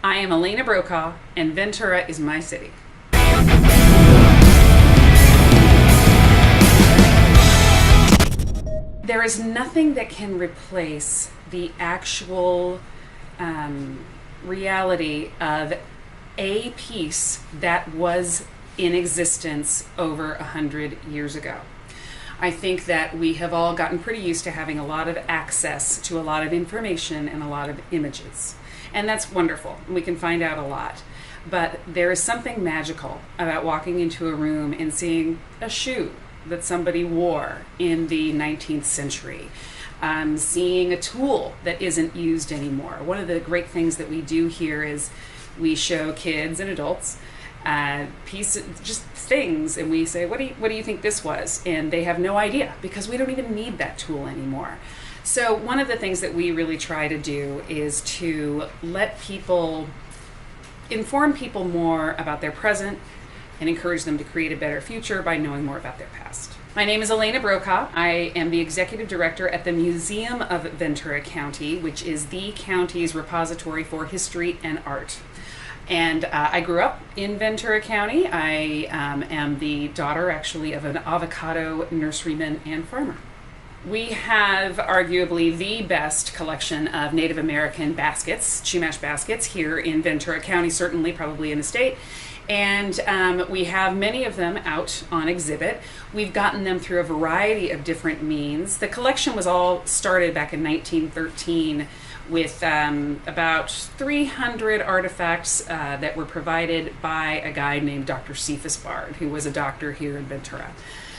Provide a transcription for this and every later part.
I am Elena Brokaw, and Ventura is my city. There is nothing that can replace the actual reality of a piece that was in existence over 100 years ago. I think that we have all gotten pretty used to having a lot of access to a lot of information and a lot of images. And that's wonderful. We can find out a lot. But there is something magical about walking into a room and seeing a shoe that somebody wore in the 19th century. Seeing a tool that isn't used anymore. One of the great things that we do here is we show kids and adults just things, and we say, what do you think this was? And they have no idea, because we don't even need that tool anymore. So one of the things that we really try to do is to inform people more about their present and encourage them to create a better future by knowing more about their past. My name is Elena Brokaw. I am the executive director at the Museum of Ventura County, which is the county's repository for history and art. And I grew up in Ventura County. I am the daughter, actually, of an avocado nurseryman and farmer. We have arguably the best collection of Native American baskets, Chumash baskets, here in Ventura County, certainly, probably in the state. And we have many of them out on exhibit. We've gotten them through a variety of different means. The collection was all started back in 1913 with about 300 artifacts that were provided by a guy named Dr. Cephas Bard, who was a doctor here in Ventura.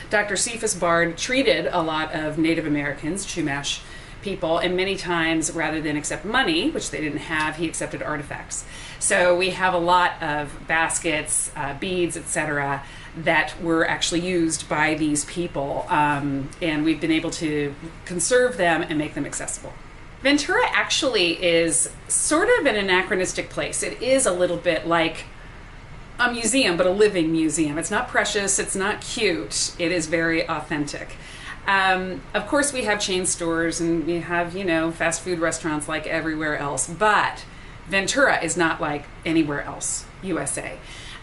Dr. Cephas Bard treated a lot of Native Americans, Chumash people, and many times, rather than accept money, which they didn't have, he accepted artifacts. So we have a lot of baskets, beads, etc., that were actually used by these people, and we've been able to conserve them and make them accessible. Ventura actually is sort of an anachronistic place. It is a little bit like a museum, but a living museum. It's not precious, it's not cute, it is very authentic. Of course we have chain stores and we have, fast food restaurants like everywhere else, but Ventura is not like anywhere else, USA.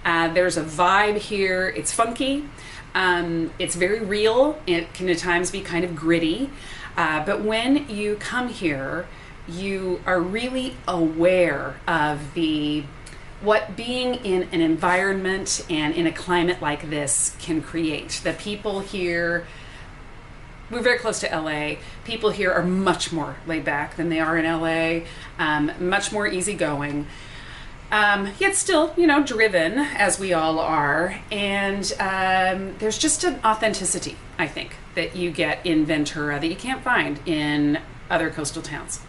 There's a vibe here, it's funky, it's very real, it can at times be kind of gritty, but when you come here, you are really aware of what being in an environment and in a climate like this can create. The people here, we're very close to LA. People here are much more laid back than they are in LA, much more easygoing. Yet still, driven, as we all are. And there's just an authenticity, I think, that you get in Ventura that you can't find in other coastal towns.